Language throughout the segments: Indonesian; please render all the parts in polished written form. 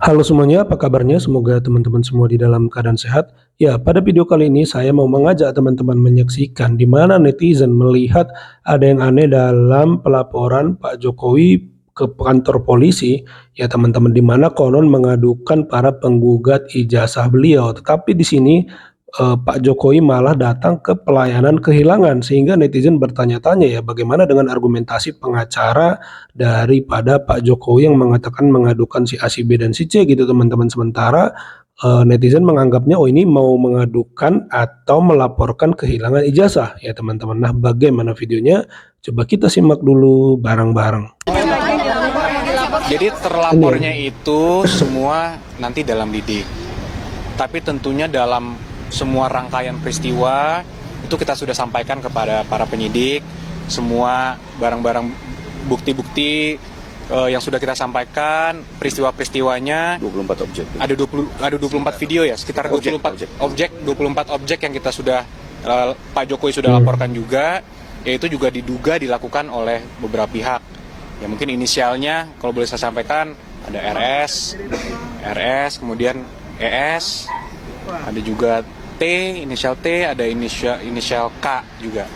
Halo semuanya, apa kabarnya? Semoga teman-teman semua di dalam keadaan sehat. Ya, pada video kali ini saya mau mengajak teman-teman menyaksikan di mana netizen melihat ada yang aneh dalam pelaporan Pak Jokowi ke kantor polisi. Ya, teman-teman, di mana konon mengadukan para penggugat ijazah beliau. Tetapi di sini Pak Jokowi malah datang ke pelayanan kehilangan sehingga netizen bertanya-tanya ya bagaimana dengan argumentasi pengacara daripada Pak Jokowi yang mengatakan mengadukan si A, si B, dan si C gitu teman-teman. Sementara netizen menganggapnya oh ini mau mengadukan atau melaporkan kehilangan ijazah ya teman-teman. Nah bagaimana videonya? Coba kita simak dulu bareng-bareng. Jadi terlapornya itu semua nanti dalam lidik. Tapi tentunya dalam semua rangkaian peristiwa itu kita sudah sampaikan kepada para penyidik semua barang-barang bukti-bukti yang sudah kita sampaikan, peristiwa-peristiwanya 24 objek. Ada 24 video ya, sekitar 24 objek yang kita sudah Pak Jokowi sudah laporkan juga, yaitu juga diduga dilakukan oleh beberapa pihak. Ya mungkin inisialnya kalau boleh saya sampaikan ada RS, kemudian ES, ada juga T, inisial T, ada inisial K juga.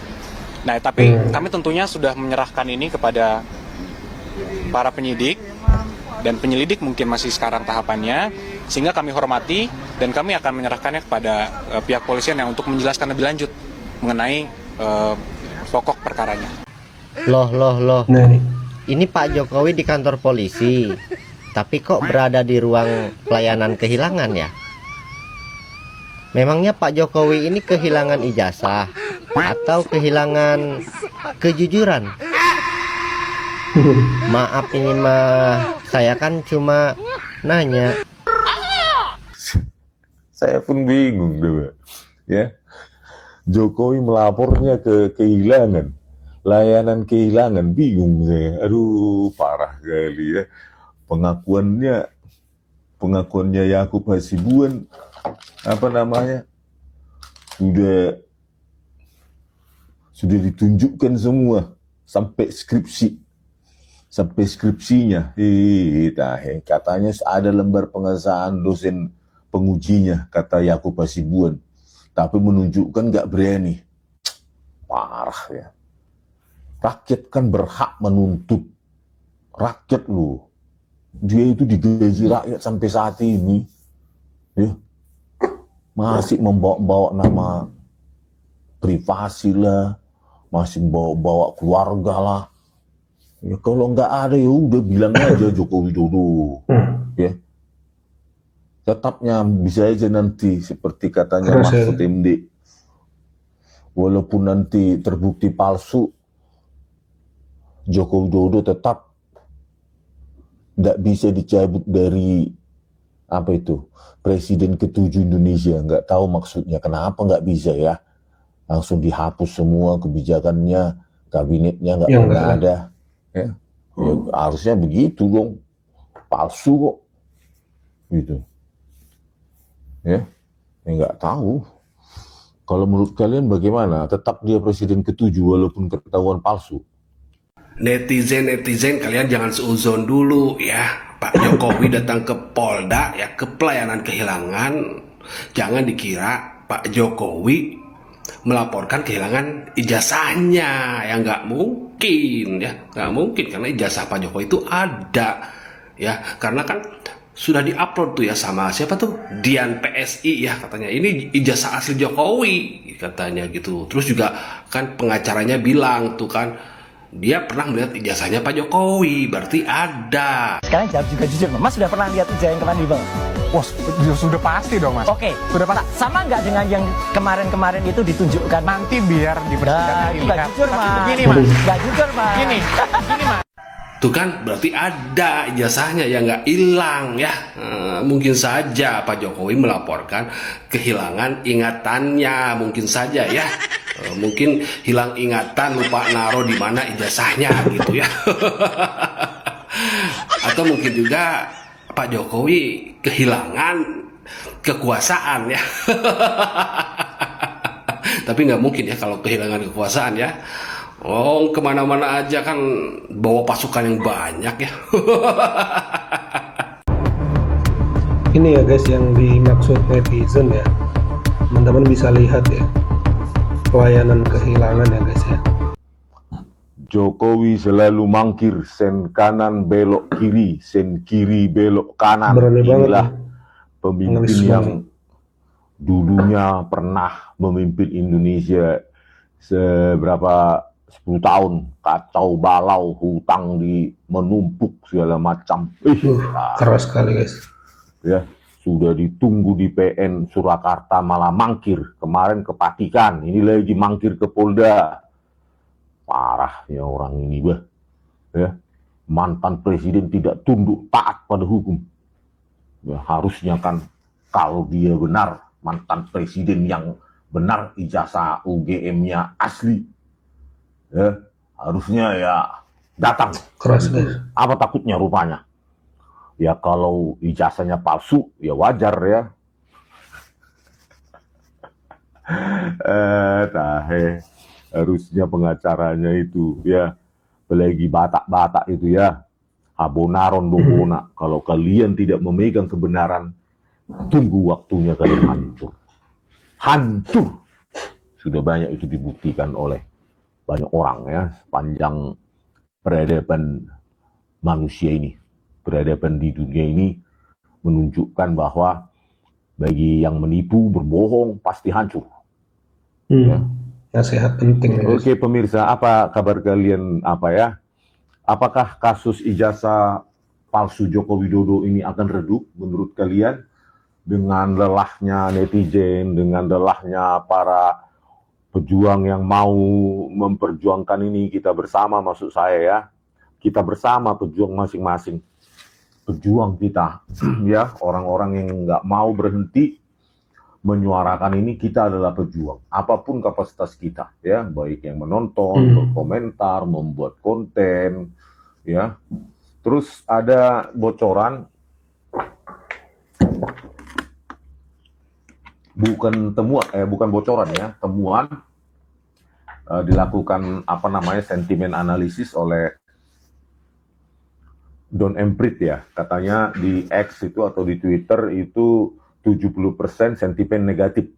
Nah, tapi kami tentunya sudah menyerahkan ini kepada para penyidik dan penyelidik mungkin masih sekarang tahapannya, sehingga kami hormati dan kami akan menyerahkannya kepada pihak polisian yang untuk menjelaskan lebih lanjut mengenai pokok perkaranya. Loh. Nah, Ini Pak Jokowi di kantor polisi, tapi kok berada di ruang pelayanan kehilangan ya? Memangnya Pak Jokowi ini kehilangan ijazah atau kehilangan kejujuran? Maaf ini mah, saya kan cuma nanya. Saya pun bingung deh, ya. Jokowi melapornya ke kehilangan, layanan kehilangan, bingung saya. Aduh, parah kali ya. Pengakuannya Yakub Hasibuan, sudah ditunjukkan semua sampai skripsinya. Katanya ada lembar pengesahan dosen pengujinya, kata Yakub Hasibuan, tapi menunjukkan nggak berani. Parah ya. Rakyat kan berhak menuntut. Rakyat loh, dia itu digaji rakyat sampai saat ini ya, masih membawa nama privasi lah, masih bawa keluarga lah ya. Kalau nggak ada ya udah bilang aja Jokowi Widodo ya, tetapnya bisa aja nanti seperti katanya Mahfud MD, walaupun nanti terbukti palsu, Joko Widodo tetap nggak bisa dicabut dari Presiden ke-7 Indonesia. Nggak tahu maksudnya kenapa nggak bisa ya, langsung dihapus semua kebijakannya, kabinetnya nggak pernah ada ya. Ya harusnya begitu dong, palsu kok gitu ya. Nggak tahu. Kalau menurut kalian bagaimana? Tetap dia presiden ke-7 walaupun ketahuan palsu? Netizen kalian jangan seuzon dulu ya. Pak Jokowi datang ke Polda ya, ke pelayanan kehilangan. Jangan dikira Pak Jokowi melaporkan kehilangan ijazahnya, ya nggak mungkin ya, nggak mungkin, karena ijazah Pak Jokowi itu ada ya, karena kan sudah diupload tuh ya sama siapa tuh, Dian PSI ya, katanya ini ijazah asli Jokowi katanya gitu. Terus juga kan pengacaranya bilang tuh kan, dia pernah melihat ijazahnya Pak Jokowi, berarti ada. Sekarang jawab juga jujur, Mas sudah pernah lihat ijazah yang kemarin di Bang? Wah, sudah pasti dong, Mas. Oke, sudah pasti. Sama nggak dengan yang kemarin-kemarin itu ditunjukkan? Nanti biar di persidangan nggak jujur, Mas. Begini, Mas. Nggak jujur, Mas. Gini, Mas. Tuh kan berarti ada ijazahnya ya, nggak hilang ya. Mungkin saja Pak Jokowi melaporkan kehilangan ingatannya, mungkin saja ya. Mungkin hilang ingatan, lupa naruh di mana ijazahnya gitu ya. Atau mungkin juga Pak Jokowi kehilangan kekuasaan ya. Tapi nggak mungkin ya kalau kehilangan kekuasaan ya. Oh, kemana-mana aja kan bawa pasukan yang banyak ya. Ini ya guys yang dimaksud netizen ya, teman-teman bisa lihat ya, pelayanan kehilangan ya guys ya. Jokowi selalu mangkir, sen kanan belok kiri, sen kiri belok kanan. Berani banget Inilah ya. pemimpin Ngelis yang banget. dulunya pernah memimpin Indonesia seberapa 10 tahun, kacau balau, hutang di menumpuk segala macam. Keras sekali guys. Ya, sudah ditunggu di PN Surakarta malah mangkir. Kemarin ke Patikan, ini lagi mangkir ke Polda. Parahnya orang ini, bah. Ya, mantan presiden tidak tunduk taat pada hukum. Ya, harusnya kan kalau dia benar mantan presiden yang benar, ijazah UGM-nya asli, ya harusnya ya datang. Keras guys. Apa takutnya rupanya? Ya kalau ijazahnya palsu ya wajar ya. Harusnya pengacaranya itu ya, apalagi Batak-Batak itu ya, abonaron bobona. Kalau kalian tidak memegang kebenaran, tunggu waktunya kalian hancur. Hancur. Sudah banyak itu dibuktikan oleh banyak orang ya, sepanjang peradaban manusia ini. Peradaban di dunia ini menunjukkan bahwa bagi yang menipu, berbohong, pasti hancur. Ya. Nasihat penting. Oke pemirsa, apa kabar kalian Apakah kasus ijazah palsu Joko Widodo ini akan redup menurut kalian? Dengan lelahnya netizen, dengan lelahnya para pejuang yang mau memperjuangkan ini, kita bersama, maksud saya ya, kita bersama pejuang masing-masing. Pejuang kita, ya, orang-orang yang nggak mau berhenti menyuarakan ini, kita adalah pejuang. Apapun kapasitas kita, ya, baik yang menonton, berkomentar, membuat konten, ya. Terus ada bocoran, bukan bocoran ya, temuan dilakukan sentimen analisis oleh Don Emprit ya, katanya di X itu atau di Twitter itu 70% sentimen negatif,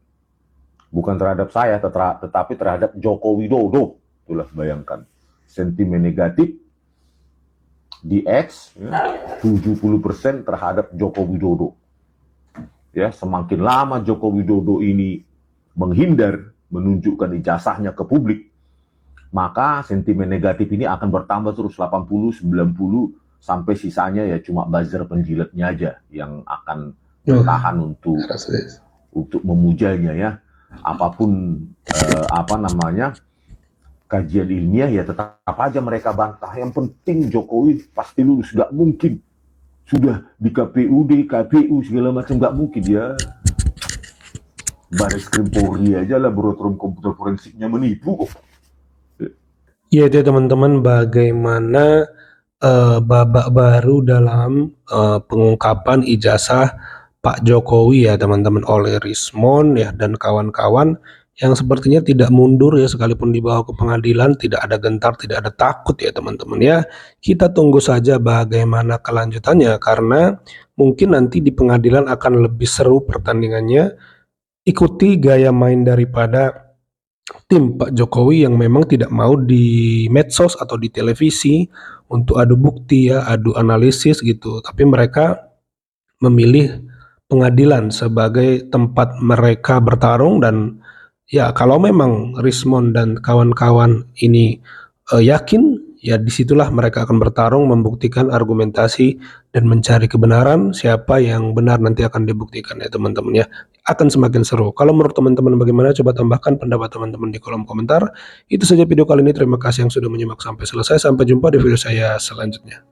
bukan terhadap saya tetapi terhadap Joko Widodo. Itulah, bayangkan, sentimen negatif di X ya, 70% terhadap Joko Widodo. Ya, semakin lama Joko Widodo ini menghindar menunjukkan ijazahnya ke publik, maka sentimen negatif ini akan bertambah terus 80, 90 sampai sisanya ya cuma buzzer penjilatnya aja yang akan bertahan untuk memujanya ya. Apapun kajian ilmiah ya tetap aja mereka bantah. Yang penting Jokowi pasti lulus, nggak mungkin. Sudah di KPUD, KPU segala macam, nggak mungkin ya. Baris Krim Polri aja laboratorium komputer forensiknya menipu kok. Ya itu teman-teman, bagaimana babak baru dalam pengungkapan ijazah Pak Jokowi ya teman-teman oleh Rismon ya dan kawan-kawan yang sepertinya tidak mundur ya, sekalipun dibawa ke pengadilan tidak ada gentar, tidak ada takut ya teman-teman ya. Kita tunggu saja bagaimana kelanjutannya, karena mungkin nanti di pengadilan akan lebih seru pertandingannya. Ikuti gaya main daripada tim Pak Jokowi yang memang tidak mau di medsos atau di televisi untuk adu bukti ya, adu analisis gitu, tapi mereka memilih pengadilan sebagai tempat mereka bertarung. Dan ya kalau memang Rismon dan kawan-kawan ini yakin, ya disitulah mereka akan bertarung, membuktikan argumentasi dan mencari kebenaran. Siapa yang benar nanti akan dibuktikan ya teman-teman ya, akan semakin seru. Kalau menurut teman-teman bagaimana? Coba tambahkan pendapat teman-teman di kolom komentar. Itu saja video kali ini, terima kasih yang sudah menyimak sampai selesai. Sampai jumpa di video saya selanjutnya.